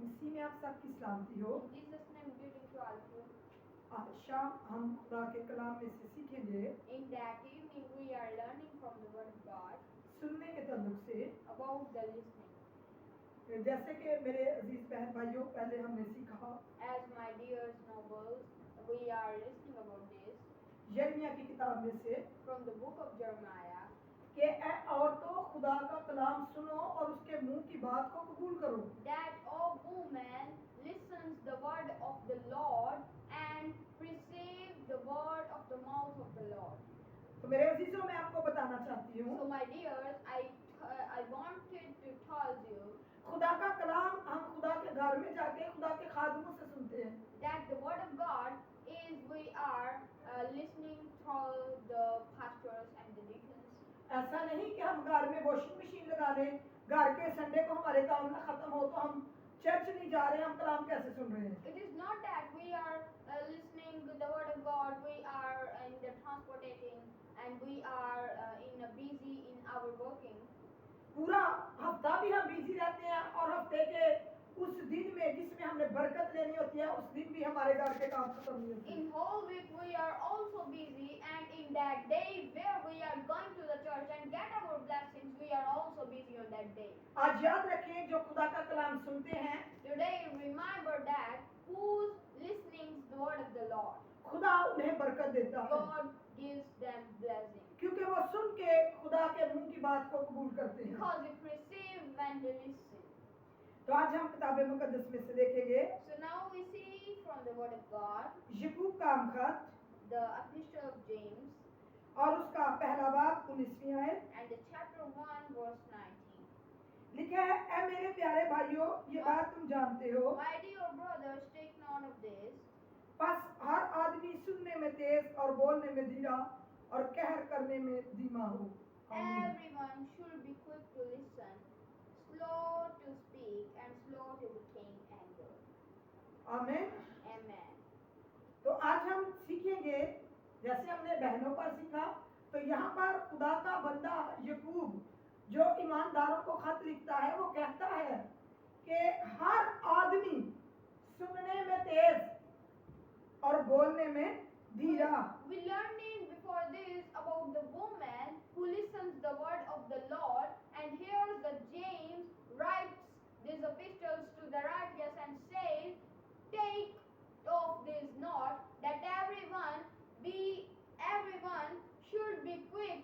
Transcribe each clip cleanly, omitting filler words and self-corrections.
मसीह में आप सबकी सलामती हो। In Jesus' name, greeting to all of you. आज शाम हम खुदा के कलाम में से सीखेंगे In that evening, we are learning from the Word of God सुनने के ताल्लुक से। about the listening. जैसे कि मेरे अजीज बहन भाइयों, पहले हमने सीखा As my dear nobles, we are listening about this यिर्मयाह की किताब में से from the book of Jeremiah. कि ऐ औरतों खुदा का कलाम सुनो और उसके मुंह की बात को कबूल करो। That, O woman, listens the word of the Lord and receive the word of the mouth of the Lord. तो मेरे अजीजों, मैं आपको बताना चाहती हूँ, So my dears, I wanted to tell you खुदा का कलाम हम खुदा के घर में जाके खुदा के खादमों से सुनते हैं। that the word of God is we are listening through the pastors and the deacons. ऐसा नहीं कि हम घर में वॉशिंग मशीन लगा लें, घर के संडे को हमारे काम ना खत्म हो तो हम चर्च नहीं जा रहे, हम कलाम कैसे सुन रहे हैं? It is not that we are listening to the word of God, we are in the transportating and we are busy in our working. पूरा हफ्ता भी हम बिजी रहते हैं और हफ्ते के उस दिन में जिसमें हमने बरकत लेनी होती है, उस दिन भी हमारे घर के काम खत्म नहीं होते। In whole week we are also busy, and in that day where we are going to the church and get our blessings, we are also busy on that day. आज याद रखें, जो खुदा का कलाम सुनते हैं, Today remember that who's listening to the word of the Lord, खुदा उन्हें बरकत देता है, God gives them blessing. क्योंकि वो सुन के खुदा के मुंह की बात को कबूल करते हैं। Because it receive when they listen. तो आज हम किताब मुकद्दस में से देखेंगे So now we see from the word of God, यकूब का खत the epistle of James और उसका पहला बाब 19वीं आयत। and the chapter 1 verse 19. लिखा है, ऐ मेरे प्यारे भाइयों, ये बात तुम जानते हो, My dear brothers, take note of this. बस हर आदमी सुनने में तेज और बोलने में धीरा और कहर करने में धीमा हो। आमीन। Everyone should be quick to listen, slow to speak, and slow to become angry. आमीन। Amen. तो आज हम सीखेंगे, जैसे हमने बहनों पर सीखा, तो यहाँ पर खुदा का बंदा यकूब जो ईमानदारों को खत लिखता है, वो कहता है कि हर आदमी सुनने में तेज और बोलने में धीरा। We learning before this about the woman who listens the word of the Lord, and here the James writes these epistles to the righteous and says, take of this note that everyone should be quick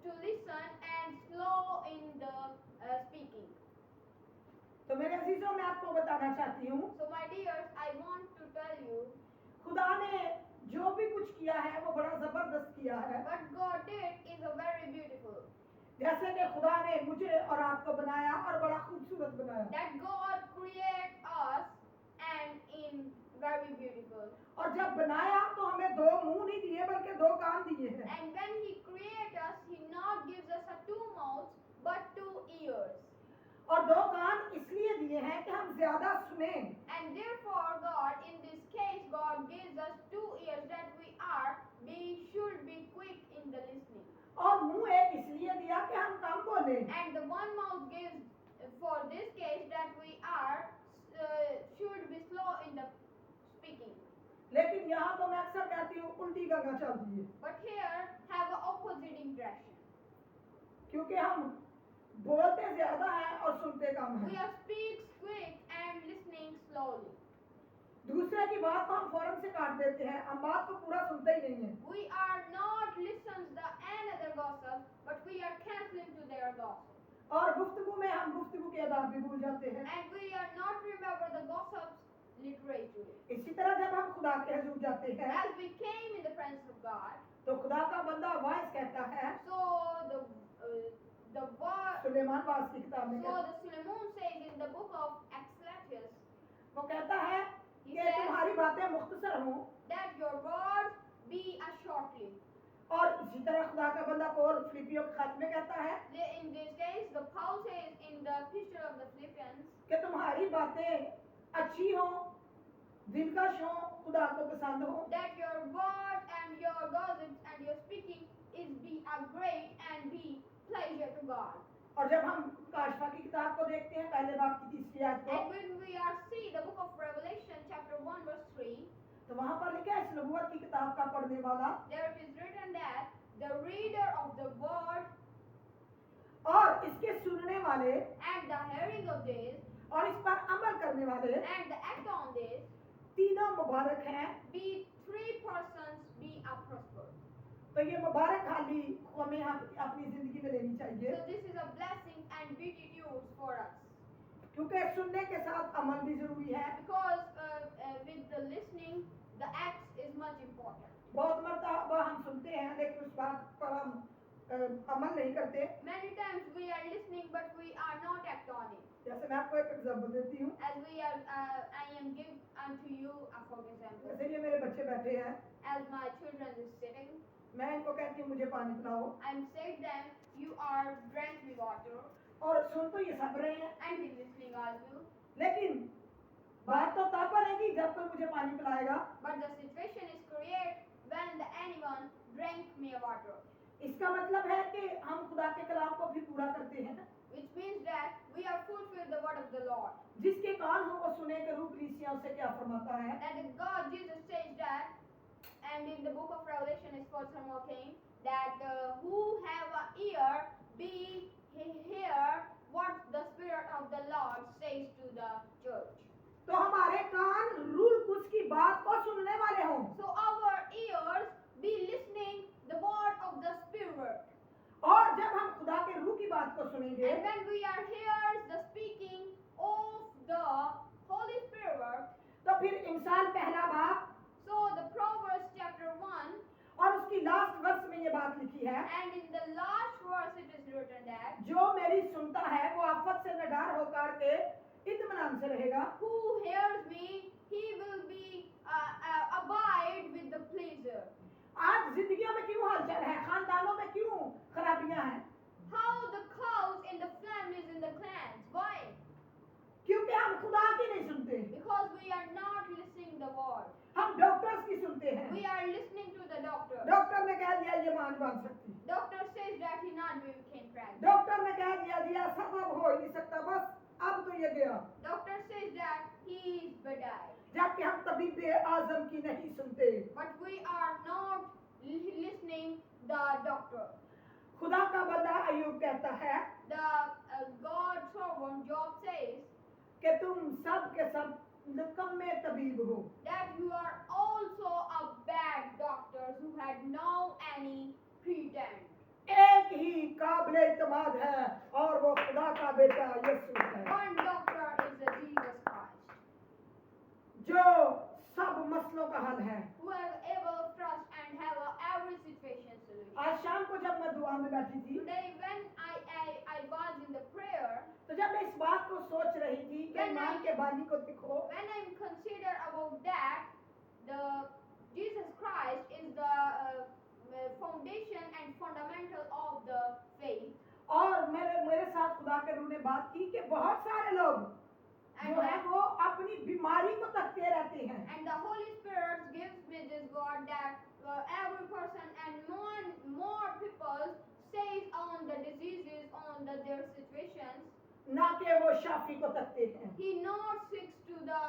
to listen and slow in the speaking. तो मेरे अजीजों, मैं आपको बताना चाहती हूँ, So my dears, I want to tell you, खुदा ने जो भी कुछ किया है वो बड़ा जबरदस्त किया है। what God did is a very beautiful. जैसे कि खुदा ने मुझे और आपको बनाया और बड़ा खूबसूरत बनाया, That God created us and in very beautiful. और जब बनाया तो हमें दो मुंह नहीं दिए बल्कि दो कान दिए हैं। And when He created us, He not gives us a two mouths but two ears. और दो कान इसलिए दिए हैं कि हम ज्यादा सुनें, And therefore, God, in this case, God gives us two ears that we should be quick in the listening. और मुंह एक इसलिए दिया कि हम कम बोलें। And the one mouth gives for this case that we should be slow in the speaking. लेकिन यहाँ तो मैं अक्सर कहती हूँ उल्टी गंगा चलती है, But here have an opposite impression. क्योंकि हम बोलते ज्यादा हैं और सुनते कम We हैं। are speaks quick and listening slowly. दूसरे की बात को हम फौरन से काट देते हैं, हम बात को पूरा सुनते ही नहीं हैं। We are not listens the another gossip, but we are canceling to their gossip. और गुफ्तगू में हम गुफ्तगू के आदाब भी भूल जाते हैं। And we are not remember the gossips literature. इसी तरह जब हम खुदा के हुजूर जाते हैं, As we came in the presence of God, तो खुदा का बंदा वाइस कहता है, so the word. सुलेमान वास की किताब में So कहता, the Solomon says in the book of Ecclesiastes वो कहता है He कि says- तुम्हारी बातें मुख्तसर हों, that your words be a shortly. और इसी तरह खुदा का बंदा पौल फिलिपियों के खत में कहता है In this case, the Paul says in the epistle of the Philippians कि तुम्हारी बातें अच्छी हों, दिलकश हों, खुदा को पसंद हो। that your word and your gossips and your speaking is be a great and be pleasure to God. और जब हम काशफा की किताब को देखते हैं, पहले बाब की 3री आयत को, And when we तो वहां पर लिखा है इस नबूवत की किताब का पढ़ने वाला there it is written that the reader of the word और इसके सुनने वाले and the hearing of this और इस पर अमल करने वाले and the act on this तीनों मुबारक हैं। be three persons be a prosper. तो ये मुबारक हाली हमें अपनी जिंदगी में लेनी चाहिए, So this is a blessing and beatitudes for us क्योंकि सुनने के साथ अमल भी जरूरी है। because with the listening the act is much important. बहुत मरतबा हम सुनते हैं लेकिन उस बात पर हम अमल नहीं करते। Many times we are listening but we are not act on it. जैसे मैं आपको एक एग्जाम्पल देती हूँ, As we are, I am give unto you a for example. जैसे ये मेरे बच्चे बैठे हैं, As my children is sitting, मैं इनको कहती हूँ मुझे पानी पिलाओ, I am said them, you are drank me water, और सुन तो ये सब रहे हैं, and he listening also. लेकिन बात तो तब बनेगी जब कोई मुझे पानी पिलाएगा। But the situation is created when the anyone drank me water, इसका मतलब है कि हम खुदा के कलाम को भी पूरा करते हैं। which means that we are fulfill the word of the Lord. जिसके कान हो वो सुने के रूप रीसियों से क्या फरमाता है? That the God Jesus says that, and in the book of Revelation is for some more king, that who have a ear be hear what the Spirit of the Lord says to the church. तो हमारे कान rule कुछ की बात को सुनने वाले हों, So our ears be listening the word of the Spirit. और जब हम खुदा के रूह की बात को सुनेंगे And when we are hears the speaking of the Holy Spirit, तो फिर इमसाल पहला बाब so the Proverbs chapter 1, और उसकी लास्ट वर्ष में ये बात लिखी है, and in the last verse it is written that जो मेरी सुनता है वो आफत से निडार होकर के इत्मीनान से रहेगा। who hears me, he will be abide with the pleasure. आज जिंदगियों में क्यों हलचल है, खानदानों में क्यों खराबियां हैं? How the cows in the families in the clans? Why? क्योंकि हम खुदा की नहीं सुनते, Because we are not listening the word. हम डॉक्टर्स की सुनते हैं। We are listening to the doctor. Doctor ने कह दिया ये मां नहीं बांध सकती, Doctor says that he not can pregnant. Doctor ने कह दिया सब अब हो ही नहीं सकता, बस अब तो ये गया। Doctor says that he is died. जबकि हम तबीब आजम की नहीं सुनते। But we are not listening the doctor. खुदा का बंदा अय्यूब कहता है The God servant Job says कि तुम सब के सब निकम्मे तबीब हो, that you are also a bad doctors who had no any pretense. एक ही काबिल इत्मीनान है और वो खुदा का बेटा यीशु है, One doctor is the Jesus Christ, जो सब मसलों का हल है। who is able to trust and have every situation solution. आज शाम को जब मैं दुआ में बैठी थी Today when I was in the prayer, तो जब मैं इस बात को सोच रही थी कि ईमान के बानी को देखो, when I consider about that, the Jesus Christ is the foundation and fundamental of the faith. और मेरे साथ खुदा के रूह ने बात की कि बहुत सारे लोग जो है वो अपनी बीमारी को तकते रहते हैं, And the Holy Spirit gives me this word that every person and more people says on the diseases, on their situations, ना कि वो शाफी को तकते हैं, he not seeks to the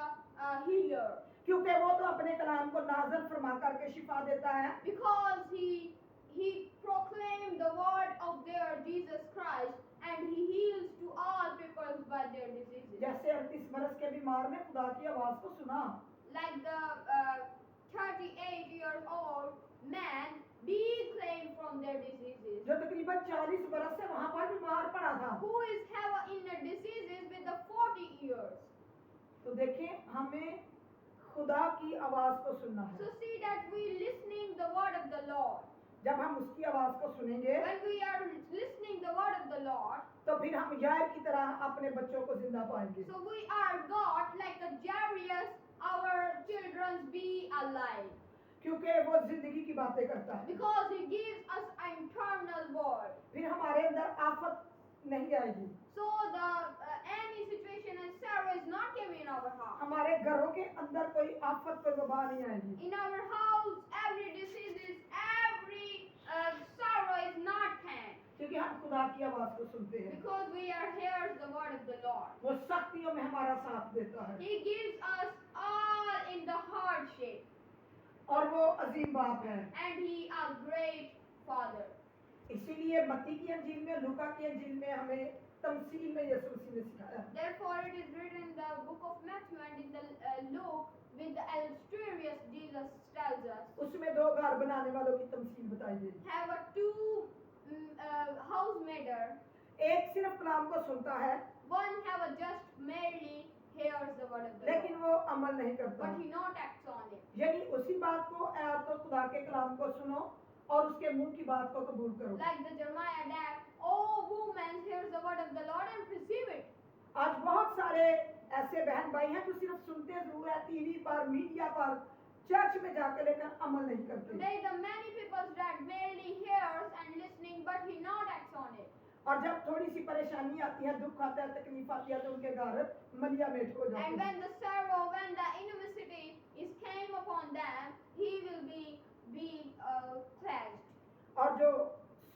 healer, क्योंकि वो तो अपने कलाम को नाज़िल फरमा करके शिफा देता है। because he proclaimed the word of their Jesus Christ and he heals to all people by their diseases. जैसे 38 बरस के बीमार ने खुदा की आवाज को सुना, Like the 38 years old man be claimed from their diseases, जो तकरीबन 40 बरस से वहां पर बीमार पड़ा था। who is have inner diseases with the 40 years. तो देखें हमें खुदा की आवाज को सुनना है। So see that we listening the word of the Lord. जब हम उसकी आवाज को सुनेंगे When we are listening the word of the Lord, तो फिर हम यार की तरह अपने बच्चों को जिंदा पाएंगे। so we are God like a Jairus, our children be alive, क्योंकि वो जिंदगी की बातें करता है, because he gives us an eternal word. फिर हमारे अंदर आफत नहीं आएगी, So the any situation and sorrow is not coming in our house. हमारे घरों के अंदर कोई आफत कोई वबा नहीं आएगी, In our house, every disease, every sorrow is not can, क्योंकि हम खुदा की आवाज को सुनते हैं। because we are hears the word of the Lord. वो सख्तियों में हमारा साथ देता है। He gives us all in the hardship. और वो अजीम बाप है। and He a great Father. इसीलिए मत्ती की अंजील में, लूका की अंजील में हमें तमसील में यीशु मसीह ने सिखाया। Therefore, it is written in the book of Matthew and in the Luke with the illustrious Jesus tells us. उसमें दो घर बनाने वालों की तमसील बताई गई। Have a two housemaker. एक सिर्फ कलाम को सुनता है, One have a just merely hears the word of the लेकिन Lord, वो अमल नहीं करता। but he not acts on it. यानी उसी बात को या तो खुदा के कलाम को सुनो और उसके मुंह की बात को कबूल करो। Like the Jeremiah that, oh woman, hears the word of the Lord and receive it. आज बहुत सारे ऐसे बहन भाई हैं जो सिर्फ सुनते जरूर है, टीवी पर, मीडिया पर, चर्च में जाकर, लेकिन अमल नहीं करते। Today the many people that merely hears and listening, but he not acts on it. और जब थोड़ी सी परेशानी आती है, दुख आता है, तकलीफ आती है, तो उनके घर मलिया मेट हो जाते And हैं। when the sorrow, when the inadversity is came upon them, he will be cleansed. और जो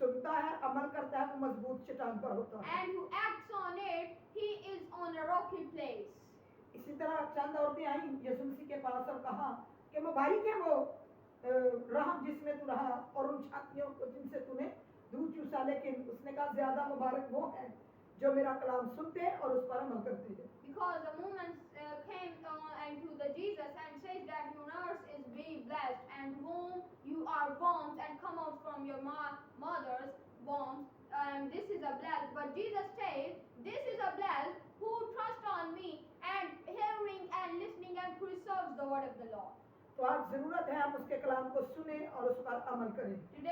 सुनता है, अमल करता है, वो मजबूत चट्टान पर होता है। And who acts on it, he is on a rocky place. इसी तरह चंद औरतें आई यीशु मसीह के पास और कहा कि मुबारक है वो राह जिसमें तू रहा और उन छातियों को जिनसे तूने दूध चूसा, लेकिन उसने कहा ज्यादा मुबारक वो है जो मेरा कलाम सुनते और उस पर अमल करते हैं। Because the woman came and to the Jesus and says that your nurse is be blessed and whom you are wombs and come out from your mother's wombs, and this is a blessed. But Jesus says, this is a blessed who trust on me and hearing and listening and preserves the word of the Lord. तो आज जरूरत है हम उसके कलाम को सुने और उस पर अमल करें। Today